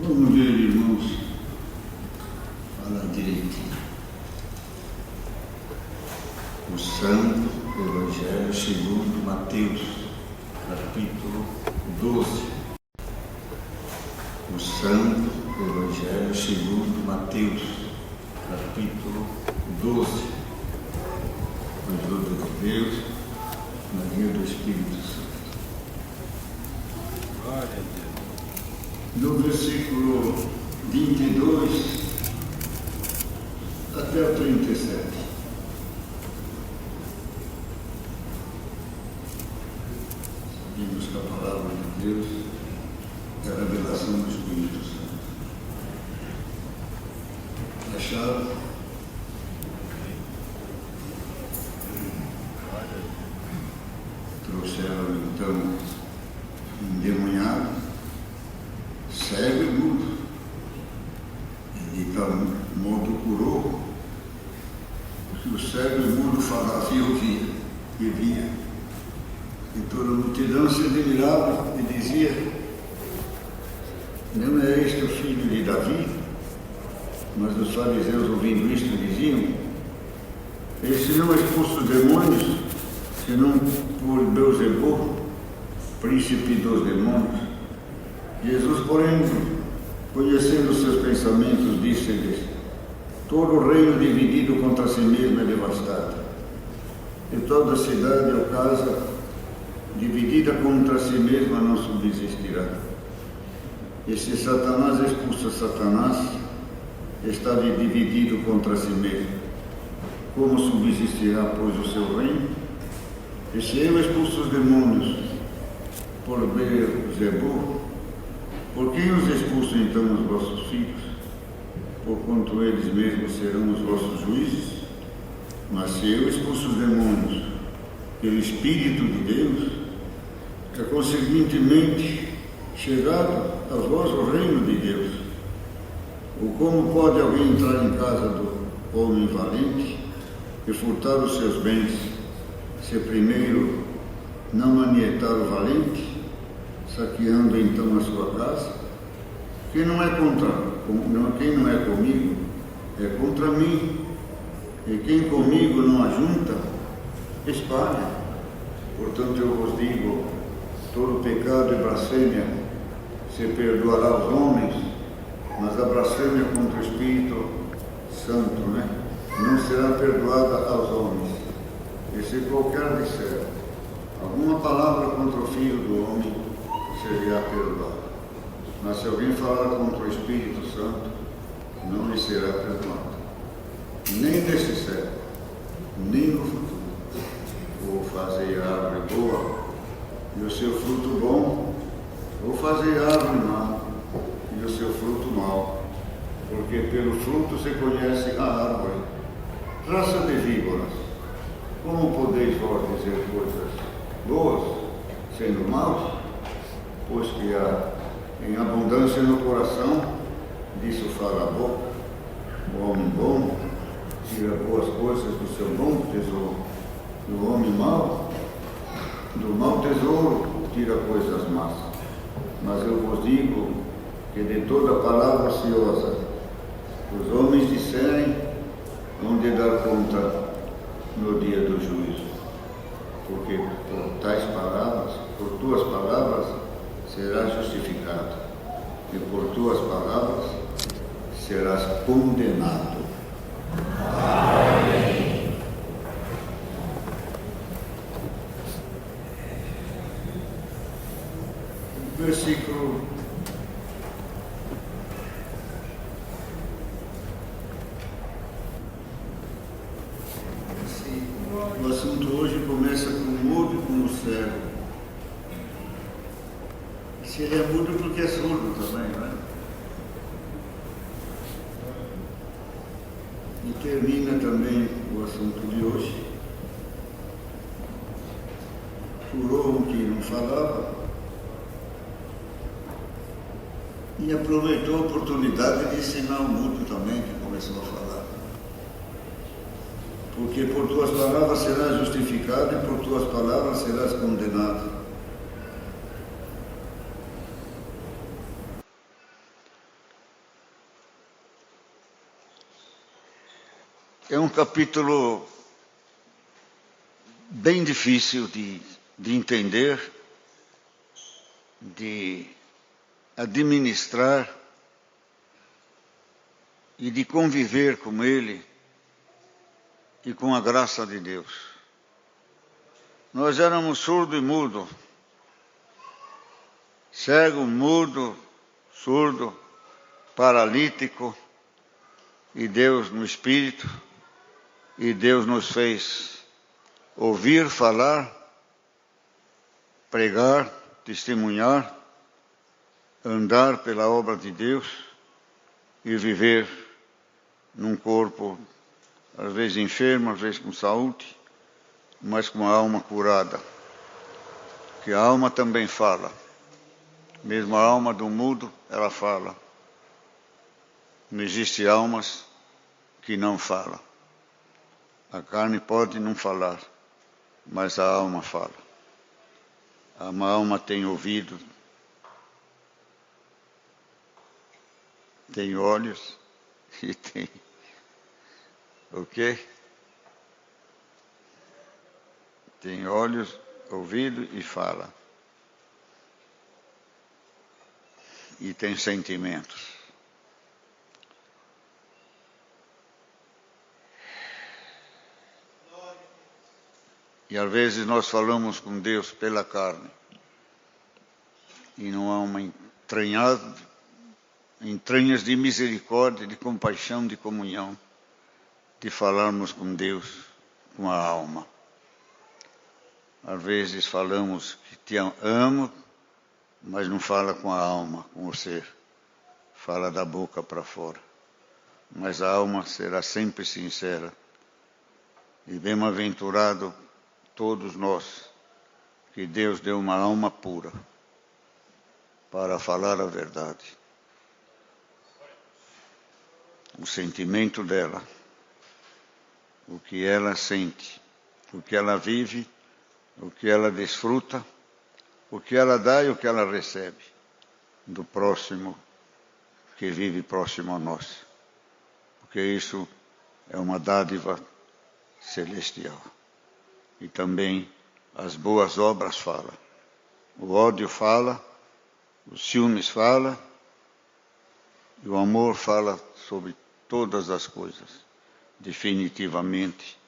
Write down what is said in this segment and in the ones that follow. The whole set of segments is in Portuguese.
Vamos ver, irmãos, falar direitinho. O Santo Evangelho segundo Mateus, capítulo 12. O Santo Evangelho segundo Mateus, capítulo 12. Com a ajuda de Deus, na linha do Espírito Santo. Glória a Deus. Do versículo 22 até o 37. Vimos que a palavra de Deus é a revelação do Espírito Santo. Acharam? Trouxeram então endemoniado, cego e mudo. E de tal modo curou. Se o cego e mudo falasse, eu via, e via. E toda a multidão se admirava e dizia: não é este o filho de Davi? Mas os fariseus, ouvindo isto, diziam: esse não expulsa os demônios, senão por Beelzebul, príncipe dos demônios. Jesus, porém, conhecendo os seus pensamentos, disse-lhes: todo reino dividido contra si mesmo é devastado, e toda cidade ou casa dividida contra si mesma não subsistirá. E se Satanás expulsa Satanás, está dividido contra si mesmo. Como subsistirá, pois, o seu reino? E se eu expulso os demônios por Beelzebul, por quem os expulsam então os vossos filhos? Porquanto eles mesmos serão os vossos juízes? Mas se eu expulso os demônios pelo Espírito de Deus, é conseguintemente chegado a vós o reino de Deus. Ou como pode alguém entrar em casa do homem valente e furtar os seus bens, se primeiro não manietar o valente, saqueando então a sua casa? Quem não é comigo, é contra mim. E quem comigo não ajunta, espalha. Portanto, eu vos digo: todo pecado e blasfêmia se perdoará aos homens, mas a blasfêmia contra o Espírito Santo, não será perdoada aos homens. E se qualquer disser alguma palavra contra o Filho do Homem, será perdoado. Mas se alguém falar contra o Espírito Santo, não lhe será perdoado, nem nesse século, nem no futuro. Ou fazei a árvore boa e o seu fruto bom, ou fazei a árvore má e o seu fruto mau, porque pelo fruto se conhece a árvore. Raça de víboras, como podeis vós dizer coisas boas, sendo maus? Pois que há em abundância no coração, disso fala a boca. O homem bom tira boas coisas do seu bom tesouro, do homem mau, do mau tesouro tira coisas más. Mas eu vos digo que de toda palavra ociosa os homens disserem, vão de dar conta no dia do juízo. Porque por tais palavras, por tuas palavras, serás justificado, e por tuas palavras serás condenado. Amém. Versículo 5. O assunto hoje começa com o mudo e com o cego. Se ele é mudo, porque é surdo também, não é? E termina também o assunto de hoje. Curou um que não falava e aproveitou a oportunidade de ensinar o mudo também, que começou a falar. Porque por tuas palavras serás justificado e por tuas palavras serás condenado. É um capítulo bem difícil de entender, de administrar e de conviver com ele e com a graça de Deus. Nós éramos surdo e mudo, cego, mudo, surdo, paralítico, e Deus no Espírito, e Deus nos fez ouvir, falar, pregar, testemunhar, andar pela obra de Deus e viver num corpo, às vezes enfermo, às vezes com saúde, mas com a alma curada. Que a alma também fala. Mesmo a alma do mudo, ela fala. Não existe almas que não falam. A carne pode não falar, mas a alma fala. A alma tem ouvido, tem olhos e tem o quê? Tem olhos, ouvido e fala. E tem sentimentos. E às vezes nós falamos com Deus pela carne. E não há uma entranhas de misericórdia, de compaixão, de comunhão, de falarmos com Deus com a alma. Às vezes falamos que te amo, mas não fala com a alma, com o ser. Fala da boca para fora. Mas a alma será sempre sincera. E bem-aventurado todos nós, que Deus deu uma alma pura para falar a verdade. O sentimento dela, o que ela sente, o que ela vive, o que ela desfruta, o que ela dá e o que ela recebe do próximo que vive próximo a nós. Porque isso é uma dádiva celestial. E também as boas obras falam. O ódio fala, os ciúmes fala, e o amor fala sobre todas as coisas. Definitivamente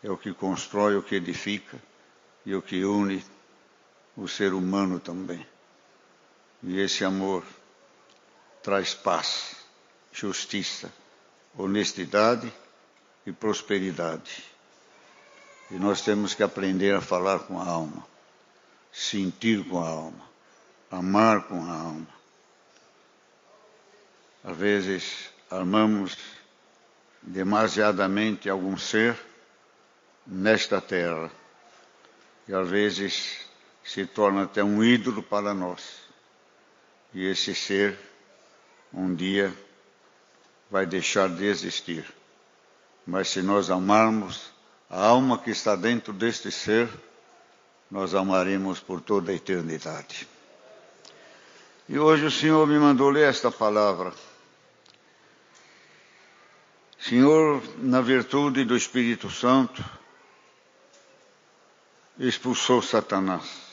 é o que constrói, o que edifica e o que une o ser humano também. E esse amor traz paz, justiça, honestidade e prosperidade. E nós temos que aprender a falar com a alma, sentir com a alma, amar com a alma. Às vezes amamos demasiadamente algum ser nesta terra. E às vezes se torna até um ídolo para nós. E esse ser, um dia, vai deixar de existir. Mas se nós amarmos a alma que está dentro deste ser, nós amaremos por toda a eternidade. E hoje o Senhor me mandou ler esta palavra. Senhor, na virtude do Espírito Santo, expulsou Satanás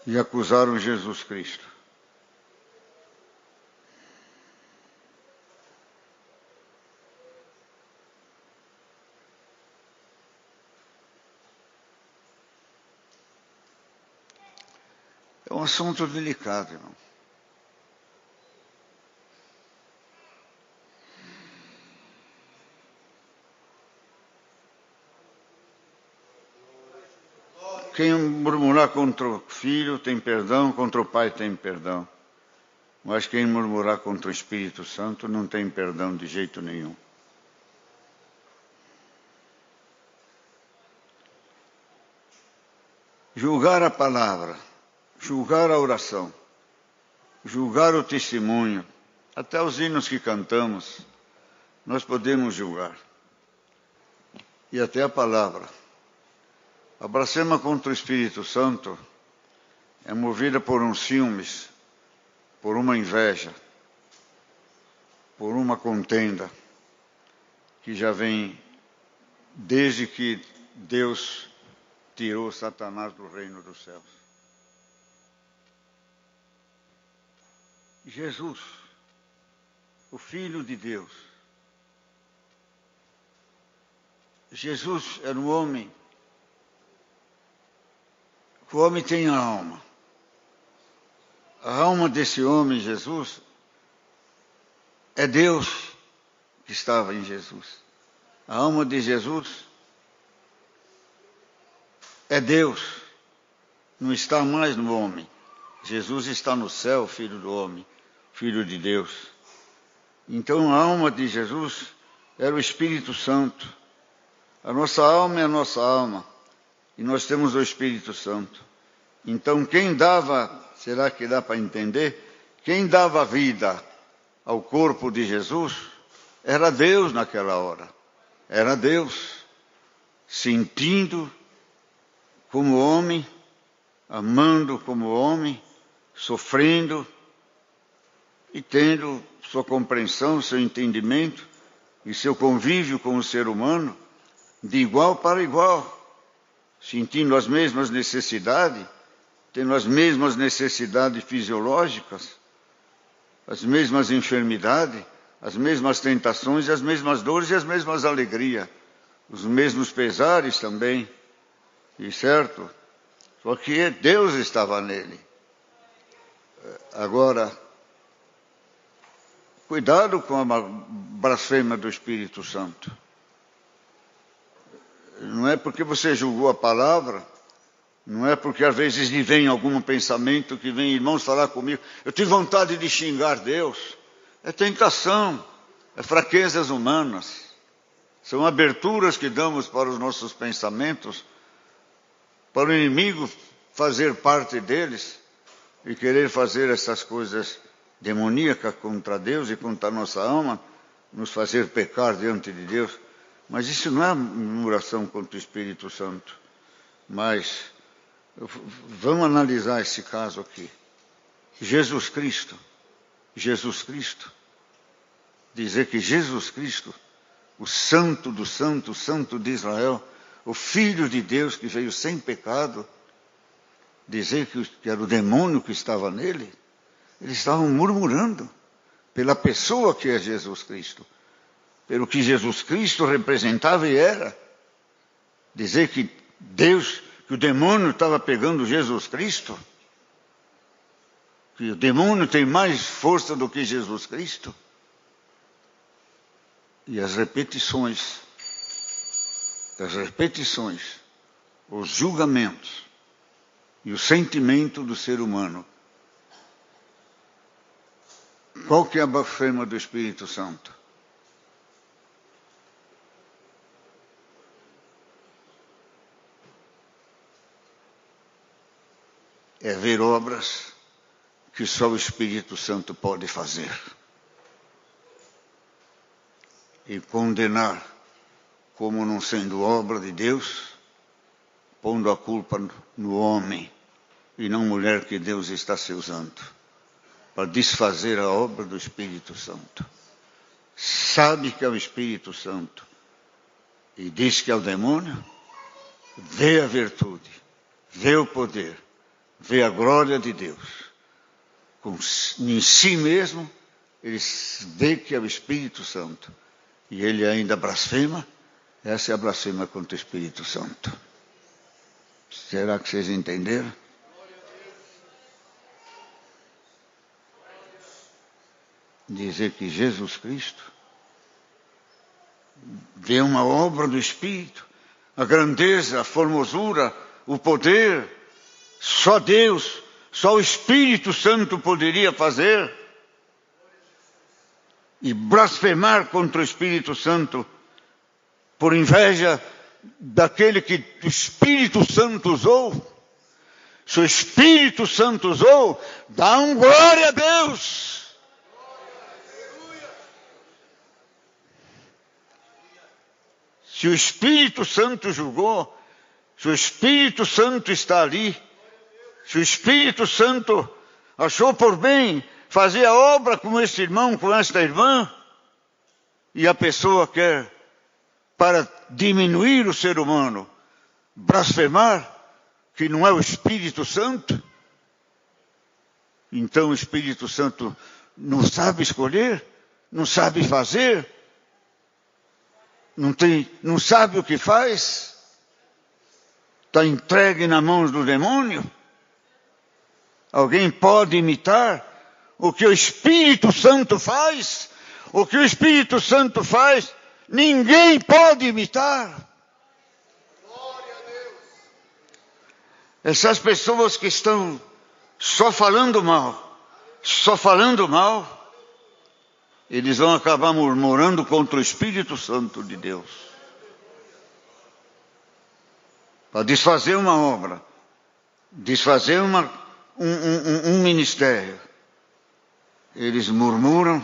e acusaram Jesus Cristo. É um assunto delicado, irmão. Quem murmurar contra o filho tem perdão, contra o pai tem perdão. Mas quem murmurar contra o Espírito Santo não tem perdão de jeito nenhum. Julgar a palavra, julgar a oração, julgar o testemunho, até os hinos que cantamos, nós podemos julgar. E até a palavra. A blasfêmia contra o Espírito Santo é movida por uns ciúmes, por uma inveja, por uma contenda que já vem desde que Deus tirou Satanás do reino dos céus. Jesus, o Filho de Deus. Jesus era um homem. O homem tem a alma. A alma desse homem, Jesus, é Deus que estava em Jesus. A alma de Jesus é Deus, não está mais no homem. Jesus está no céu, Filho do homem, Filho de Deus. Então a alma de Jesus era o Espírito Santo. A nossa alma é a nossa alma, e nós temos o Espírito Santo. Então quem dava, será que dá para entender? Quem dava vida ao corpo de Jesus era Deus naquela hora. Era Deus, sentindo como homem, amando como homem, sofrendo e tendo sua compreensão, seu entendimento e seu convívio com o ser humano de igual para igual, sentindo as mesmas necessidades, tendo as mesmas necessidades fisiológicas, as mesmas enfermidades, as mesmas tentações, as mesmas dores e as mesmas alegrias, os mesmos pesares também, e certo? Só que Deus estava nele. Agora, cuidado com a blasfêmia do Espírito Santo. Não é porque você julgou a palavra, não é porque às vezes lhe vem algum pensamento que vem irmãos falar comigo, eu tive vontade de xingar Deus. É tentação, é fraquezas humanas. São aberturas que damos para os nossos pensamentos, para o inimigo fazer parte deles e querer fazer essas coisas demoníacas contra Deus e contra a nossa alma, nos fazer pecar diante de Deus. Mas isso não é murmuração contra o Espírito Santo. Mas vamos analisar esse caso aqui. Jesus Cristo, dizer que Jesus Cristo, o Santo do Santo, o Santo de Israel, o Filho de Deus que veio sem pecado, dizer que era o demônio que estava nele, eles estavam murmurando pela pessoa que é Jesus Cristo, pelo que Jesus Cristo representava e era. Dizer que Deus, que o demônio estava pegando Jesus Cristo, que o demônio tem mais força do que Jesus Cristo. E as repetições, os julgamentos e o sentimento do ser humano. Qual que é a blasfêmia do Espírito Santo? É ver obras que só o Espírito Santo pode fazer. E condenar como não sendo obra de Deus, pondo a culpa no homem e não mulher que Deus está se usando para desfazer a obra do Espírito Santo. Sabe que é o Espírito Santo e diz que é o demônio, vê a virtude, vê o poder, vê a glória de Deus. Em si mesmo, ele vê que é o Espírito Santo. E ele ainda blasfema. Essa é a blasfêmia contra o Espírito Santo. Será que vocês entenderam? Dizer que Jesus Cristo vê uma obra do Espírito, a grandeza, a formosura, o poder, só Deus, só o Espírito Santo poderia fazer. E blasfemar contra o Espírito Santo por inveja daquele que o Espírito Santo usou. Se o Espírito Santo usou, dá um glória a Deus. Se o Espírito Santo julgou, se o Espírito Santo está ali, se o Espírito Santo achou por bem fazer a obra com este irmão, com esta irmã, e a pessoa quer, para diminuir o ser humano, blasfemar que não é o Espírito Santo, então o Espírito Santo não sabe escolher, não sabe fazer, não sabe o que faz, está entregue nas mãos do demônio. Alguém pode imitar o que o Espírito Santo faz? O que o Espírito Santo faz, ninguém pode imitar. Essas pessoas que estão só falando mal, eles vão acabar murmurando contra o Espírito Santo de Deus. Para desfazer uma obra, desfazer um ministério, eles murmuram,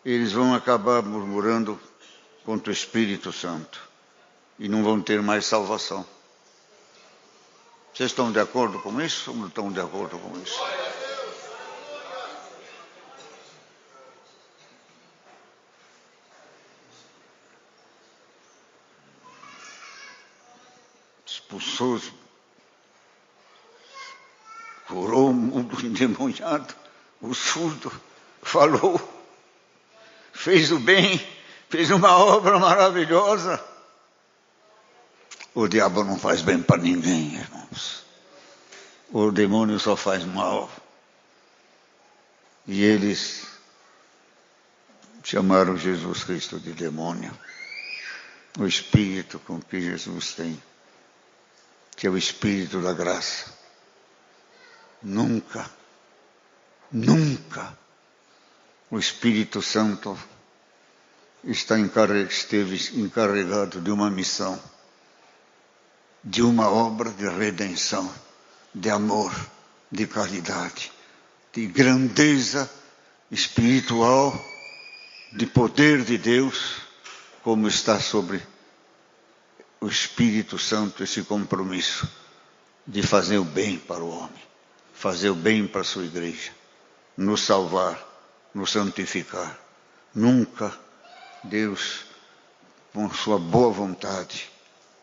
eles vão acabar murmurando contra o Espírito Santo e não vão ter mais salvação. Vocês estão de acordo com isso ou não estão de acordo com isso? Expulsou, curou o mundo endemoniado, o surdo falou, fez o bem, fez uma obra maravilhosa. O diabo não faz bem para ninguém, irmãos. O demônio só faz mal. E eles chamaram Jesus Cristo de demônio. O espírito com que Jesus tem, que é o espírito da graça. Nunca o Espírito Santo esteve encarregado de uma missão, de uma obra de redenção, de amor, de caridade, de grandeza espiritual, de poder de Deus, como está sobre o Espírito Santo esse compromisso de fazer o bem para o homem, fazer o bem para a sua igreja, nos salvar, nos santificar. Nunca Deus, com sua boa vontade,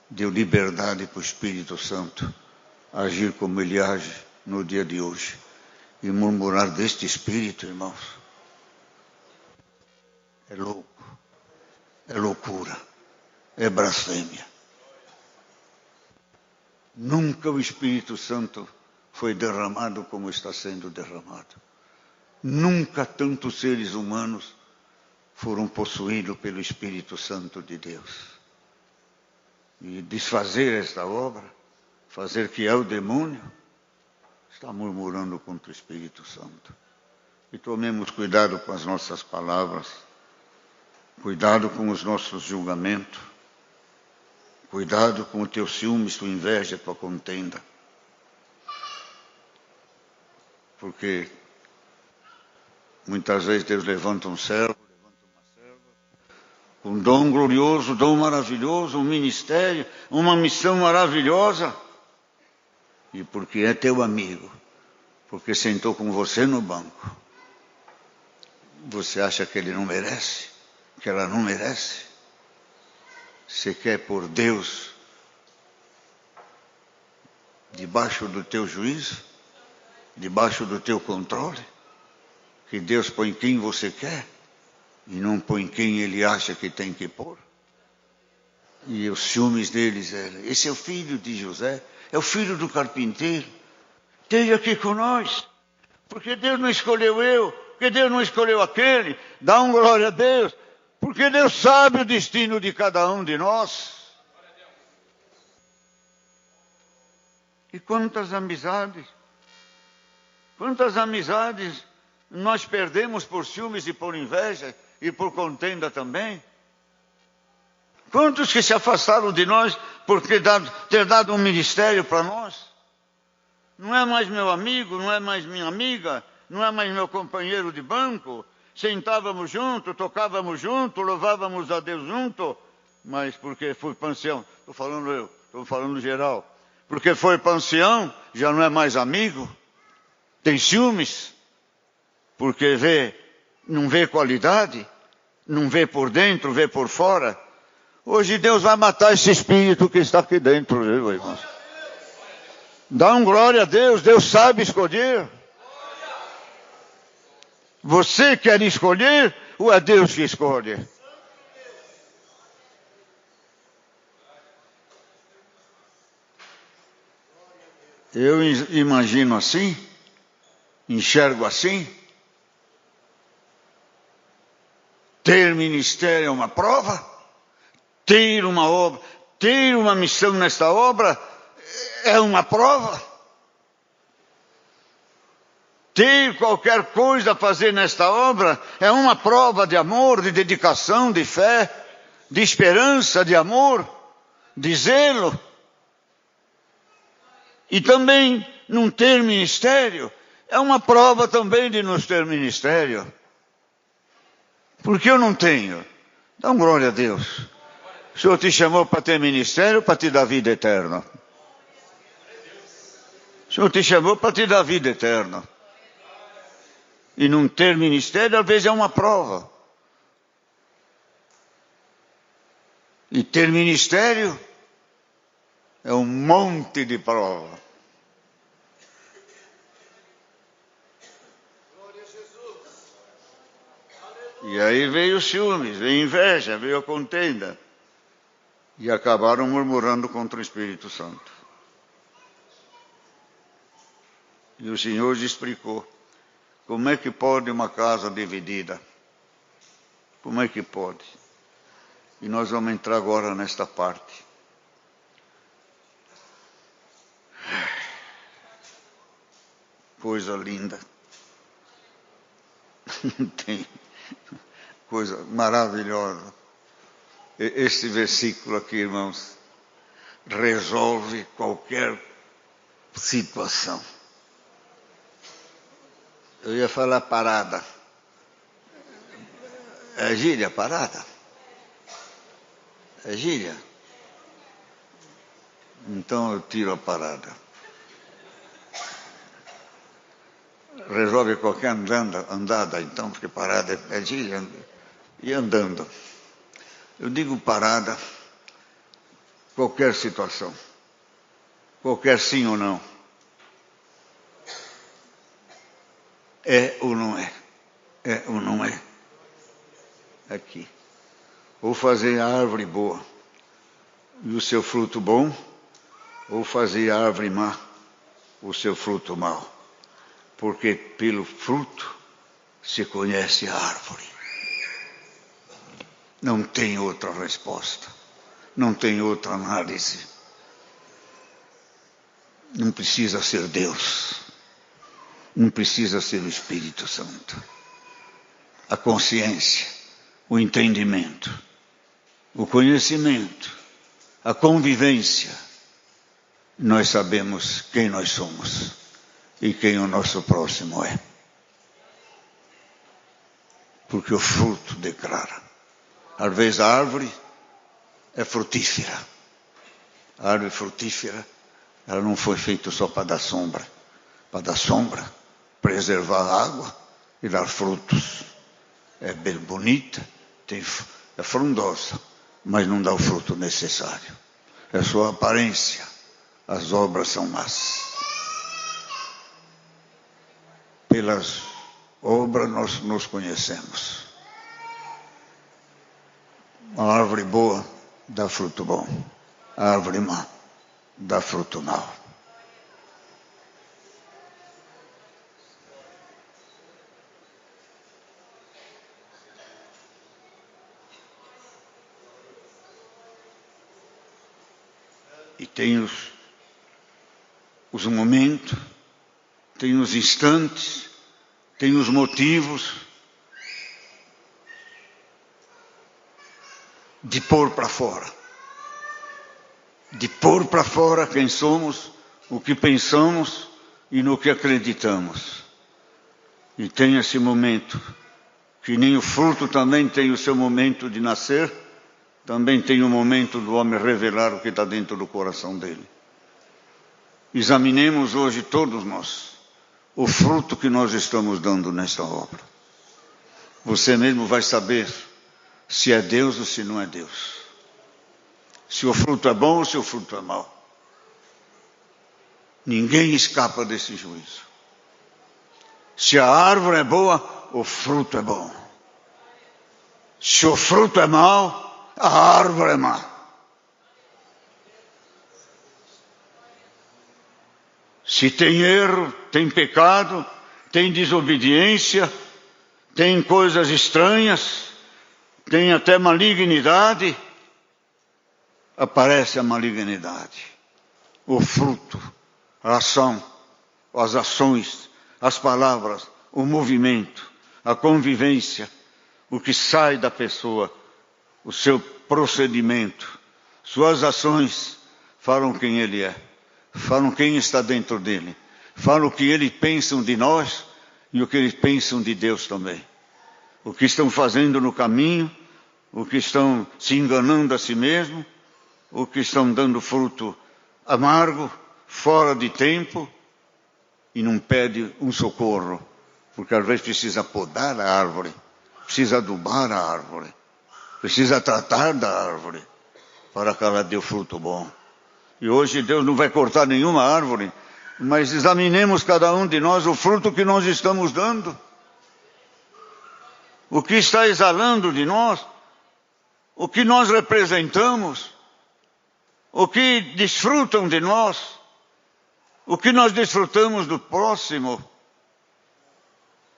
deu liberdade para o Espírito Santo agir como ele age no dia de hoje. E murmurar deste Espírito, irmãos, é louco, é loucura, é blasfêmia. Nunca o Espírito Santo foi derramado como está sendo derramado. Nunca tantos seres humanos foram possuídos pelo Espírito Santo de Deus. E desfazer esta obra, fazer que é o demônio, está murmurando contra o Espírito Santo. E tomemos cuidado com as nossas palavras, cuidado com os nossos julgamentos, cuidado com o teu ciúmes, tua inveja, tua contenda. Porque muitas vezes Deus levanta um servo, um dom glorioso, um dom maravilhoso, um ministério, uma missão maravilhosa. E porque é teu amigo, porque sentou com você no banco, você acha que ele não merece? Que ela não merece? Você quer pôr Deus debaixo do teu juízo, debaixo do teu controle? Que Deus põe quem você quer e não põe quem ele acha que tem que pôr? E os ciúmes deles eram: esse é o filho de José, é o filho do carpinteiro, esteja aqui com nós, porque Deus não escolheu eu, porque Deus não escolheu aquele. Dá um glória a Deus, porque Deus sabe o destino de cada um de nós. E quantas amizades nós perdemos por ciúmes e por inveja e por contenda também. Quantos que se afastaram de nós por ter dado um ministério para nós? Não é mais meu amigo, não é mais minha amiga, não é mais meu companheiro de banco. Sentávamos junto, tocávamos junto, louvávamos a Deus junto, mas porque foi pansião, estou falando geral, porque foi pansião, já não é mais amigo, tem ciúmes, porque não vê qualidade, não vê por dentro, vê por fora. Hoje Deus vai matar esse espírito que está aqui dentro, viu, irmãos? Dá um glória a Deus, Deus sabe escolher. Você quer escolher ou é Deus que escolhe? Eu imagino assim, enxergo assim. Ter ministério é uma prova, ter uma obra, ter uma missão nesta obra é uma prova. Ter qualquer coisa a fazer nesta obra é uma prova de amor, de dedicação, de fé, de esperança, de amor, de zelo. E também não ter ministério é uma prova também de não ter ministério. Porque eu não tenho. Dá glória a Deus. O Senhor te chamou para ter ministério, para te dar vida eterna. O Senhor te chamou para te dar vida eterna. E não ter ministério, às vezes, é uma prova. E ter ministério é um monte de prova. E aí veio os ciúmes, veio a inveja, veio a contenda. E acabaram murmurando contra o Espírito Santo. E o Senhor lhe explicou. Como é que pode uma casa dividida? Como é que pode? E nós vamos entrar agora nesta parte. Coisa linda. Tem coisa maravilhosa. Este versículo aqui, irmãos, resolve qualquer situação. Eu ia falar parada. É gíria, parada? É gíria? Então eu tiro a parada. Resolve qualquer andada, então, porque parada é gíria. E andando. Eu digo parada, qualquer situação. Qualquer sim ou não. É ou não é? É ou não é? Aqui. Ou fazer a árvore boa e o seu fruto bom, ou fazer a árvore má, o seu fruto mau. Porque pelo fruto se conhece a árvore. Não tem outra resposta. Não tem outra análise. Não precisa ser Deus. Não precisa ser o Espírito Santo. A consciência, o entendimento, o conhecimento, a convivência. Nós sabemos quem nós somos e quem o nosso próximo é. Porque o fruto declara. Às vezes a árvore é frutífera. A árvore frutífera, ela não foi feita só para dar sombra. Para dar sombra, preservar a água e dar frutos. É bem bonita, é frondosa, mas não dá o fruto necessário. É só a aparência. As obras são más. Pelas obras nós nos conhecemos. A árvore boa dá fruto bom. A árvore má dá fruto mau. E tem os momentos, tem os instantes, tem os motivos de pôr para fora. De pôr para fora quem somos, o que pensamos e no que acreditamos. E tem esse momento, que nem o fruto também tem o seu momento de nascer, também tem o momento do homem revelar o que está dentro do coração dele. Examinemos hoje todos nós o fruto que nós estamos dando nesta obra. Você mesmo vai saber se é Deus ou se não é Deus. Se o fruto é bom ou se o fruto é mau. Ninguém escapa desse juízo. Se a árvore é boa, o fruto é bom. Se o fruto é mau, a árvore é má. Se tem erro, tem pecado, tem desobediência, tem coisas estranhas, tem até malignidade, aparece a malignidade. O fruto, a ação, as ações, as palavras, o movimento, a convivência, o que sai da pessoa, o seu procedimento, suas ações falam quem ele é, falam quem está dentro dele, falam o que eles pensam de nós e o que eles pensam de Deus também. O que estão fazendo no caminho, o que estão se enganando a si mesmo, o que estão dando fruto amargo, fora de tempo, e não pede um socorro, porque às vezes precisa podar a árvore, precisa adubar a árvore, precisa tratar da árvore, para que ela dê fruto bom. E hoje Deus não vai cortar nenhuma árvore, mas examinemos cada um de nós o fruto que nós estamos dando. O que está exalando de nós, o que nós representamos, o que desfrutam de nós, o que nós desfrutamos do próximo,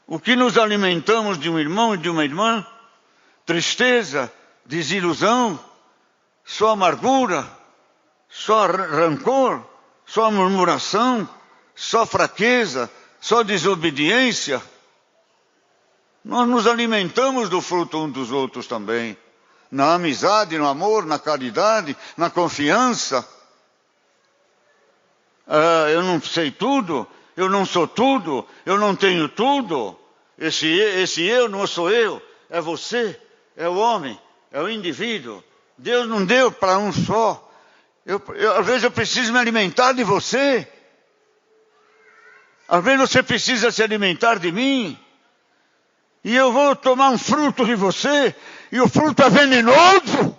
o que nos alimentamos de um irmão e de uma irmã, tristeza, desilusão, só amargura, só rancor, só murmuração, só fraqueza, só desobediência. Nós nos alimentamos do fruto uns dos outros também, na amizade, no amor, na caridade, na confiança. Eu não sei tudo, eu não sou tudo, eu não tenho tudo. Esse eu não sou eu, é você, é o homem, é o indivíduo. Deus não deu para um só. Às vezes eu preciso me alimentar de você. Às vezes você precisa se alimentar de mim. E eu vou tomar um fruto de você, e o fruto é venenoso.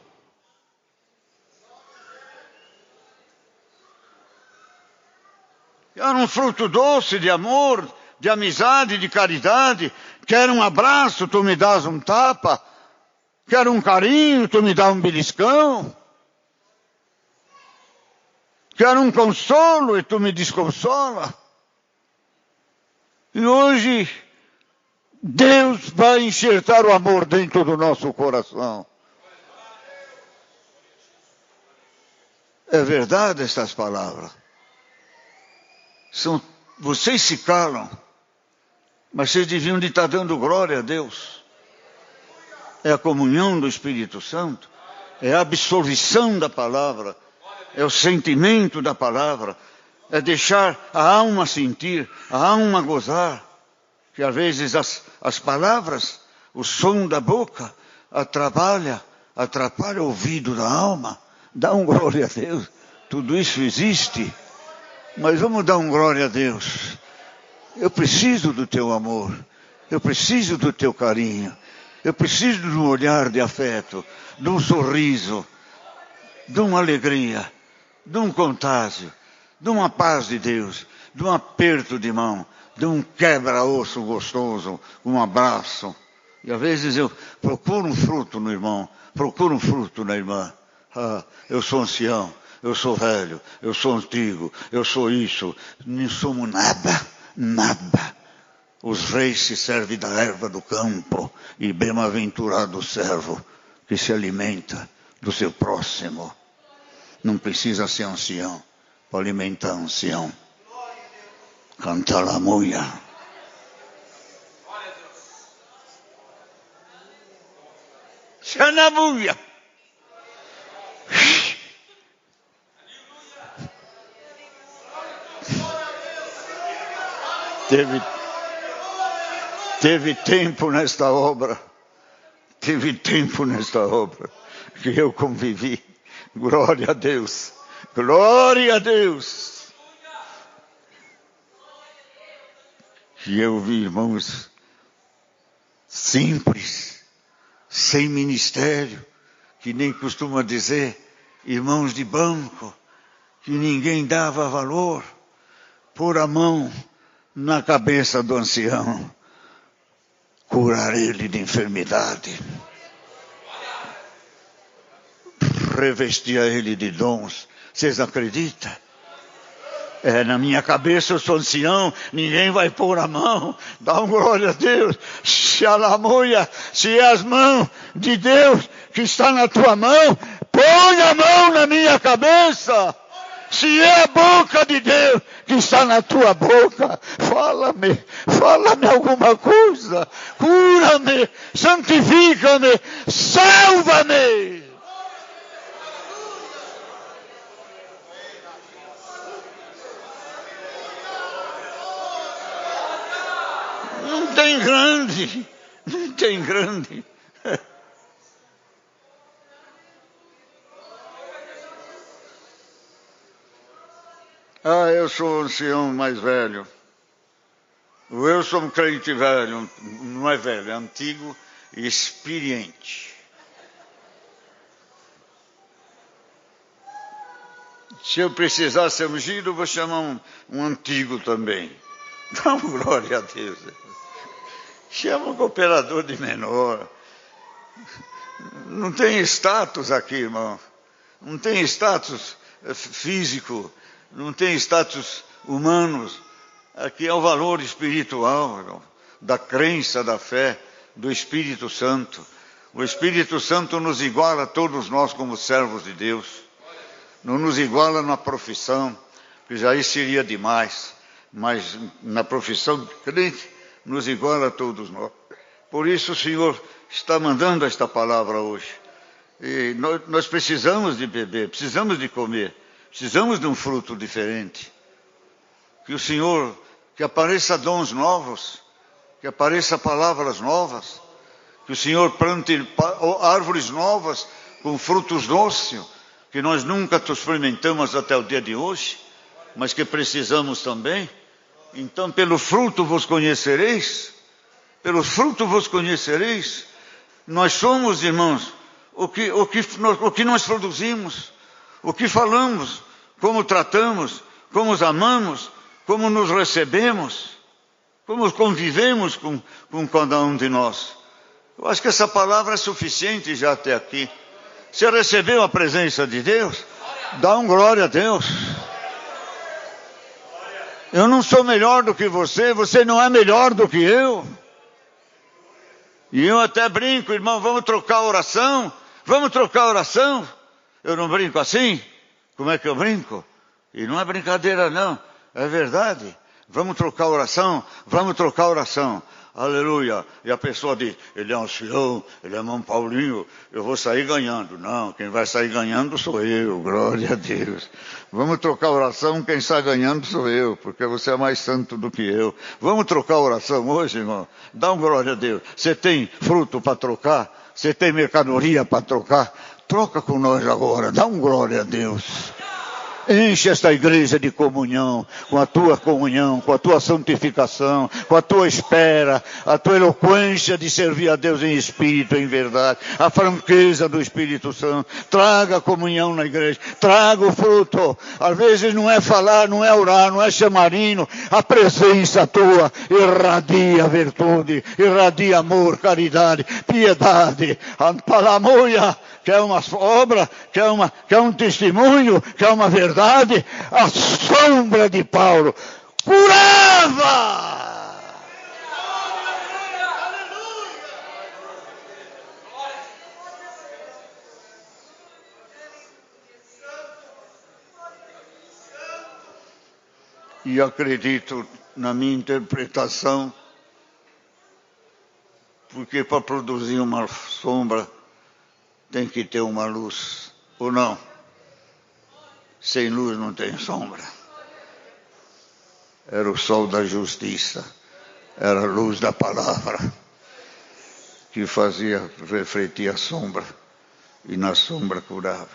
Quero um fruto doce de amor, de amizade, de caridade. Quero um abraço, tu me dás um tapa. Quero um carinho, tu me dá um beliscão. Quero um consolo e tu me desconsola. E hoje Deus vai enxertar o amor dentro do nosso coração. É verdade essas palavras. Vocês se calam, mas vocês deviam de estar dando glória a Deus. É a comunhão do Espírito Santo, é a absorção da palavra, é o sentimento da palavra, é deixar a alma sentir, a alma gozar. Que às vezes as palavras, o som da boca, atrapalha o ouvido da alma. Dá um glória a Deus. Tudo isso existe. Mas vamos dar um glória a Deus. Eu preciso do teu amor. Eu preciso do teu carinho. Eu preciso de um olhar de afeto, de um sorriso, de uma alegria, de um contágio, de uma paz de Deus, de um aperto de mão, de um quebra-osso gostoso, um abraço. E às vezes eu procuro um fruto no irmão, procuro um fruto na irmã. Eu sou ancião, eu sou velho, eu sou antigo, eu sou isso. Não somos nada. Os reis se servem da erva do campo, e bem-aventurado o servo que se alimenta do seu próximo. Não precisa ser ancião para alimentar ancião. Canta la mulher. Xanabuia. Teve tempo nesta obra que eu convivi. Glória a Deus. Glória a Deus. E eu vi irmãos simples, sem ministério, que nem costuma dizer, irmãos de banco, que ninguém dava valor, pôr a mão na cabeça do ancião, curar ele de enfermidade, revestir ele de dons. Vocês acreditam? Na minha cabeça eu sou ancião, ninguém vai pôr a mão. Dá uma glória a Deus. Xalamoia, se é as mãos de Deus que está na tua mão, põe a mão na minha cabeça. Se é a boca de Deus que está na tua boca, fala-me alguma coisa. Cura-me, santifica-me, salva-me. Não tem grande. Eu sou um ancião mais velho. Eu sou um crente velho, não é velho, é antigo e experiente. Se eu precisar ser ungido, vou chamar um antigo também. Dá uma glória a Deus. Chama um cooperador de menor. Não tem status aqui, irmão. Não tem status físico. Não tem status humano. Aqui é o valor espiritual, irmão, da crença, da fé, do Espírito Santo. O Espírito Santo nos iguala a todos nós como servos de Deus. Não nos iguala na profissão, porque já isso seria demais. Mas na profissão de crente, nos iguala a todos nós. Por isso o Senhor está mandando esta palavra hoje. E nós precisamos de beber, precisamos de comer, precisamos de um fruto diferente. Que o Senhor, que apareça dons novos, que apareça palavras novas, que o Senhor plante árvores novas com frutos doces, que nós nunca experimentamos até o dia de hoje, mas que precisamos também. Então, pelo fruto vos conhecereis. Pelo fruto vos conhecereis. Nós somos, irmãos, o que nós produzimos, o que falamos, como tratamos, como os amamos, como nos recebemos, como convivemos com cada um de nós. Eu acho que essa palavra é suficiente já até aqui. Você recebeu a presença de Deus? Dá um glória a Deus. Eu não sou melhor do que você, você não é melhor do que eu. E eu até brinco, irmão, vamos trocar a oração? Vamos trocar a oração? Eu não brinco assim? Como é que eu brinco? E não é brincadeira não, é verdade. Vamos trocar a oração? Vamos trocar a oração. Aleluia. E a pessoa diz, ele é um ancião, ele é irmão Paulinho, eu vou sair ganhando. Não, quem vai sair ganhando sou eu, glória a Deus. Vamos trocar a oração, quem sai ganhando sou eu, porque você é mais santo do que eu. Vamos trocar a oração hoje, irmão? Dá um glória a Deus. Você tem fruto para trocar? Você tem mercadoria para trocar? Troca com nós agora, dá um glória a Deus. Enche esta igreja de comunhão, com a tua santificação, com a tua espera, a tua eloquência de servir a Deus em espírito, em verdade, a franqueza do Espírito Santo. Traga a comunhão na igreja, traga o fruto. Às vezes não é falar, não é orar, não é chamarino, a presença tua irradia virtude, irradia amor, caridade, piedade, palamoia. Quer uma obra, quer um testemunho, quer uma verdade. A sombra de Paulo curava. E acredito na minha interpretação, porque para produzir uma sombra tem que ter uma luz, ou não? Sem luz não tem sombra. Era o sol da justiça, era a luz da palavra, que fazia refletir a sombra, e na sombra curava.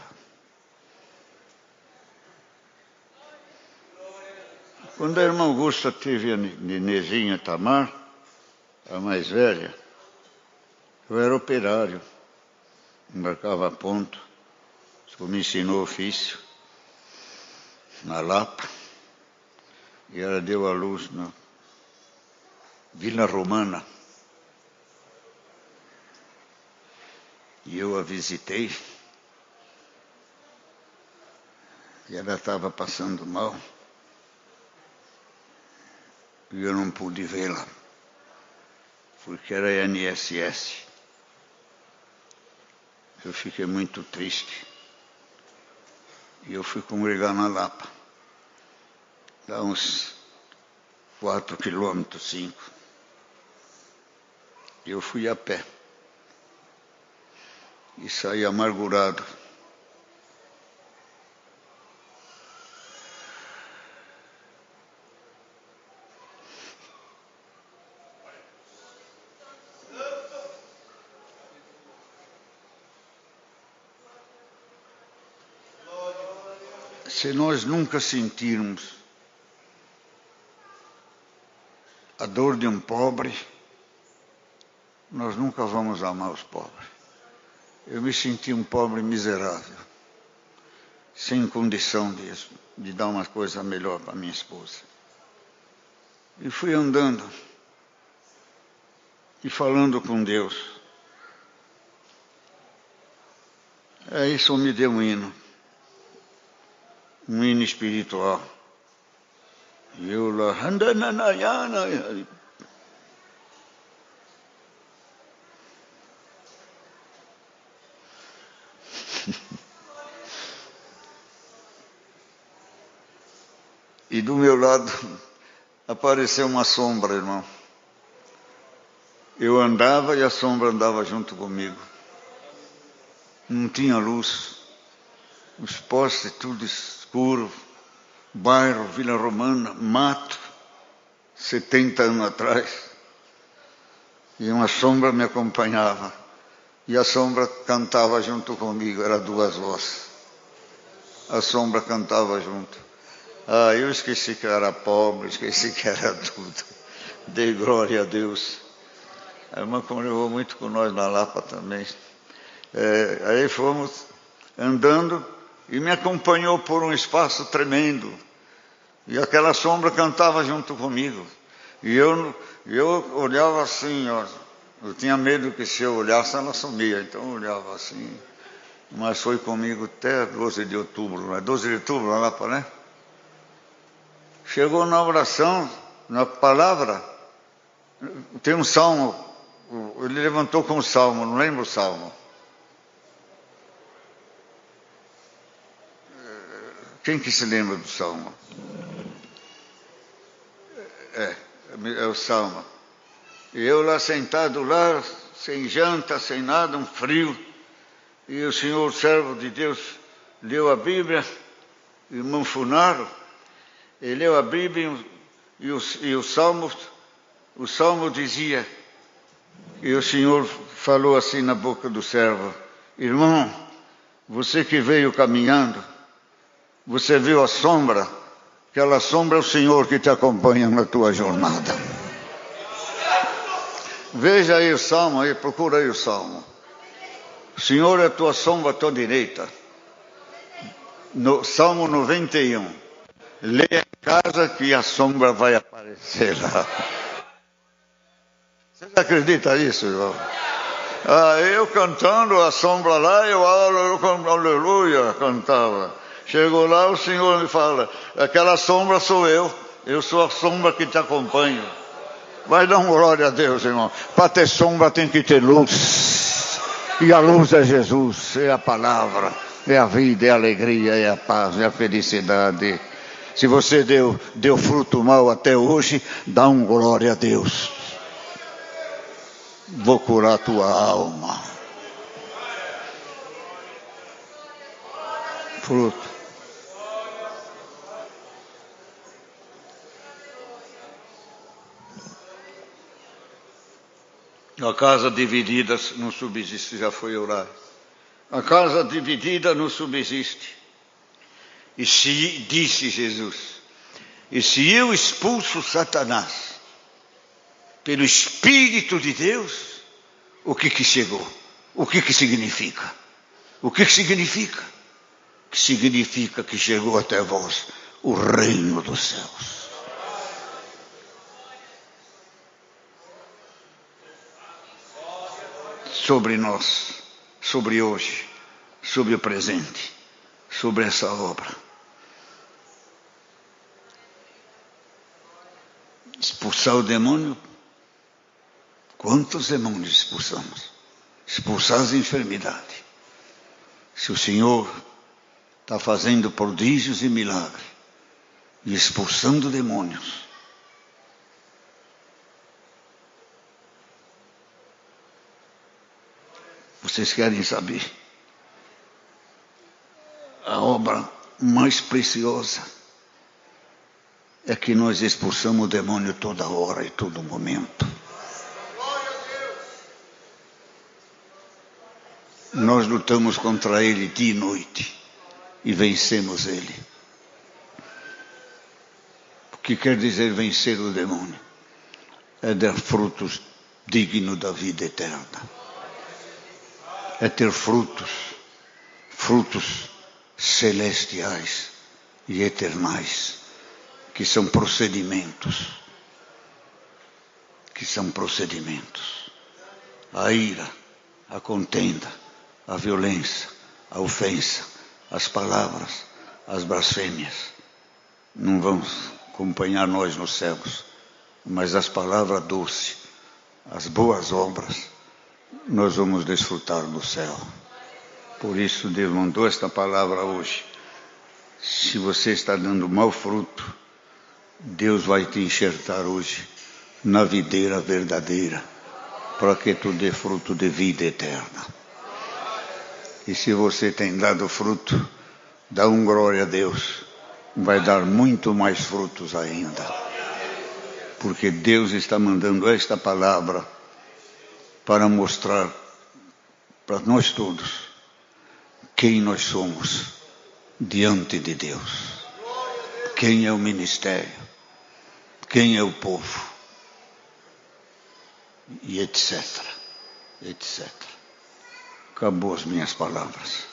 Quando a irmã Augusta teve a nenezinha Tamar, a mais velha, Eu era operário, embarcava ponto, isso me ensinou ofício, na Lapa, e ela deu à luz na Vila Romana. E eu a visitei, e ela estava passando mal, e eu não pude vê-la, porque era INSS. Eu fiquei muito triste. E eu fui congregar na Lapa, dá uns 4 quilômetros, 5. E eu fui a pé. E saí amargurado. Se nós nunca sentirmos a dor de um pobre, nós nunca vamos amar os pobres. Eu me senti um pobre miserável, sem condição de dar uma coisa melhor para minha esposa. E fui andando e falando com Deus. Isso me deu um hino espiritual. E eu lá, e do meu lado apareceu uma sombra, irmão. Eu andava e a sombra andava junto comigo. Não tinha luz. Os postes tudo escuro. Bairro, Vila Romana, mato. 70 anos atrás. E uma sombra me acompanhava. E a sombra cantava junto comigo. Era 2 vozes. A sombra cantava junto. Eu esqueci que eu era pobre, esqueci que era tudo. Dei glória a Deus. A irmã conviveu muito com nós na Lapa também. Aí fomos andando e me acompanhou por um espaço tremendo. E aquela sombra cantava junto comigo. E eu olhava assim, ó. Eu tinha medo que se eu olhasse ela sumia, então eu olhava assim. Mas foi comigo até 12 de outubro, não é? 12 de outubro na Lapa, né? Chegou na oração, na palavra, tem um salmo, ele levantou com o salmo, não lembro o salmo. Quem que se lembra do salmo? É o salmo. E eu lá sentado lá, sem janta, sem nada, um frio, e o senhor, servo de Deus, leu a Bíblia, irmão Funaro, ele leu a Bíblia e o Salmo dizia, e o Senhor falou assim na boca do servo, irmão, você que veio caminhando, você viu a sombra, aquela sombra é o Senhor que te acompanha na tua jornada. Veja aí o Salmo, aí, procura aí o Salmo. O Senhor é a tua sombra à tua direita. No Salmo 91. Leia em casa que a sombra vai aparecer lá. Você acredita nisso, irmão? Eu cantando a sombra lá, eu aleluia, cantava. Chegou lá, o Senhor me fala, aquela sombra sou eu sou a sombra que te acompanho. Vai dar glória a Deus, irmão. Para ter sombra tem que ter luz. E a luz é Jesus, é a palavra, é a vida, é a alegria, é a paz, é a felicidade. Se você deu fruto mal até hoje, dá glória a Deus. Vou curar a tua alma. Fruto. A casa dividida não subsiste, já foi orar. A casa dividida não subsiste. E se, disse Jesus, e se eu expulso Satanás pelo Espírito de Deus, O que chegou? O que significa? O que significa? Que significa que chegou até vós o reino dos céus. Sobre nós, sobre hoje, sobre o presente, sobre essa obra. Expulsar o demônio. Quantos demônios expulsamos? Expulsar as enfermidades. Se o Senhor está fazendo prodígios e milagres e expulsando demônios, vocês querem saber? A obra mais preciosa é que nós expulsamos o demônio toda hora e todo momento. Nós lutamos contra ele dia e noite e vencemos ele. O que quer dizer vencer o demônio? É dar frutos dignos da vida eterna. É ter frutos celestiais e eternais, que são procedimentos. A ira, a contenda, a violência, a ofensa, as palavras, as blasfêmias, não vão acompanhar nós nos céus, mas as palavras doces, as boas obras, nós vamos desfrutar no céu. Por isso Deus mandou esta palavra hoje. Se você está dando mau fruto, Deus vai te enxertar hoje na videira verdadeira, para que tu dê fruto de vida eterna. E se você tem dado fruto, dá glória a Deus. Vai dar muito mais frutos ainda. Porque Deus está mandando esta palavra para mostrar para nós todos quem nós somos diante de Deus. Quem é o ministério, quem é o povo, e etc. Acabou as minhas palavras.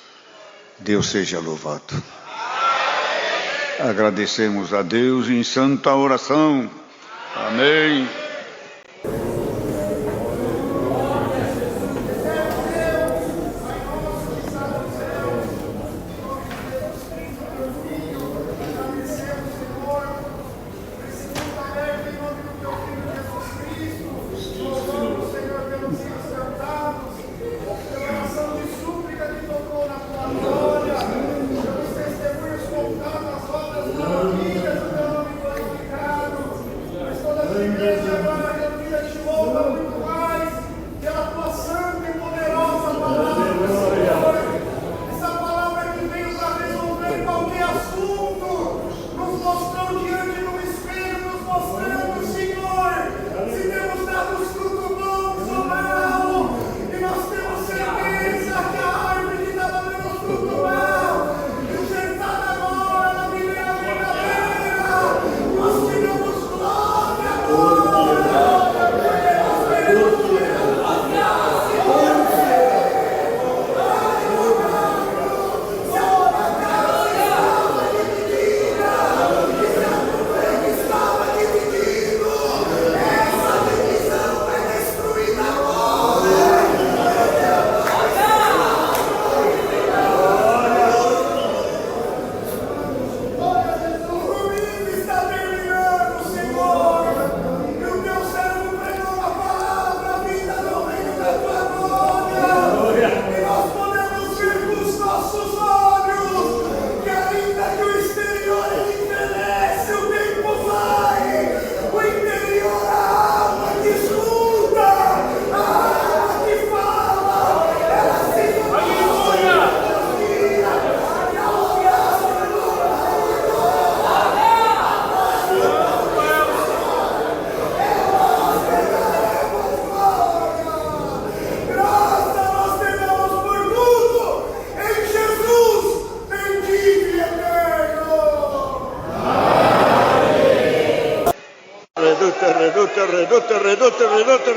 Deus seja louvado. Agradecemos a Deus em santa oração. Amém.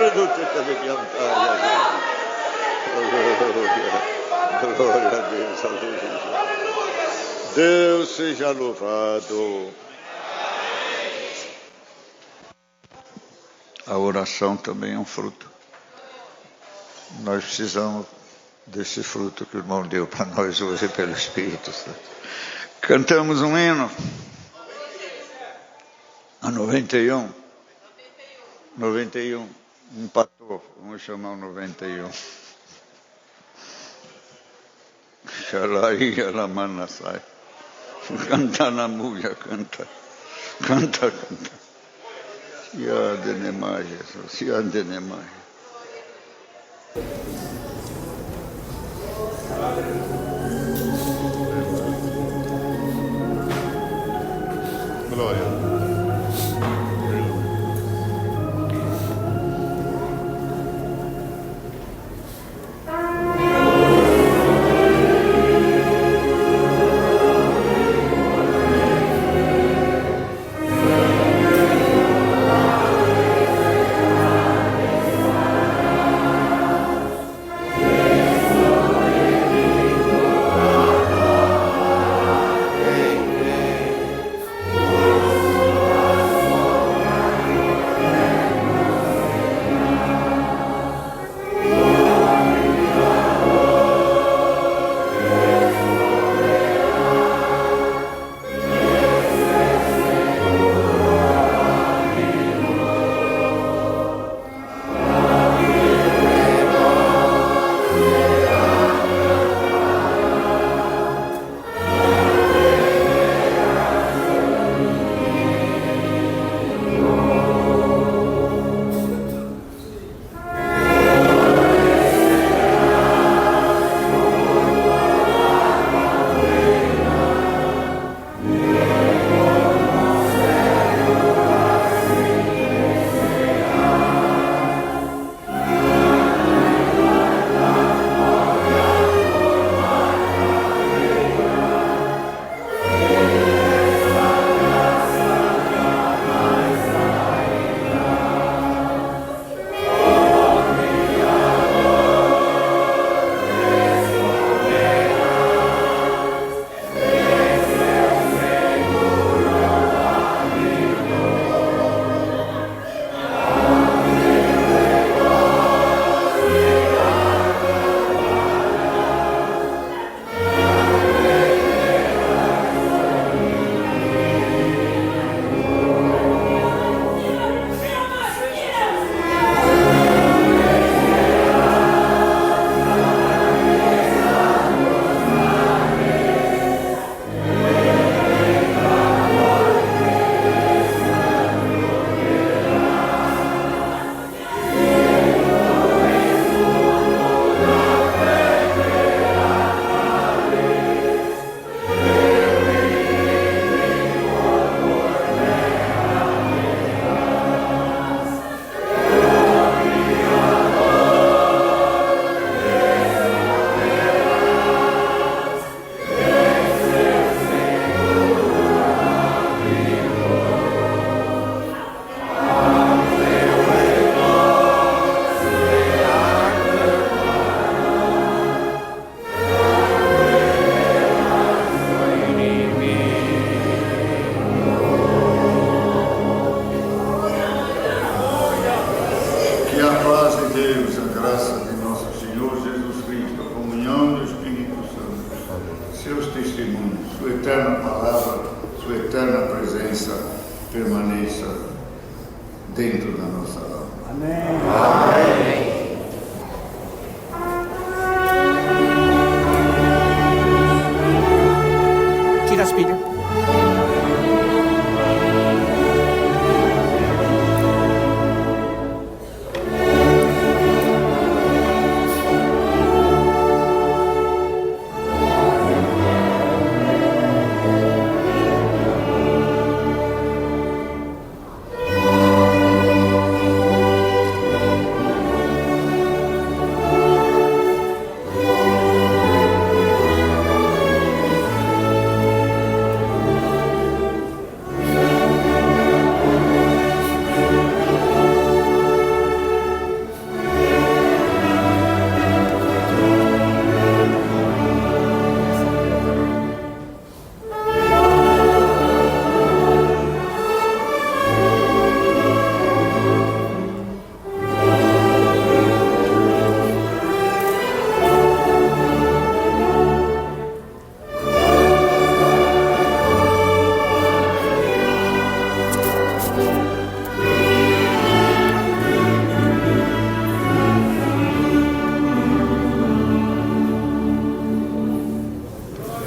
Redutte, Glória a Deus, aleluia. Deus seja louvado. A oração também é um fruto. Nós precisamos desse fruto que o irmão deu para nós hoje pelo Espírito Santo. Cantamos um hino. A 91. 91. Empatou. Vamos chamar o 91. Xalaia la manassai. Canta na mulher, canta. Canta. Sia denemai, Jesus. Sia denemai. Glória. dentro da nossa alma. Amém.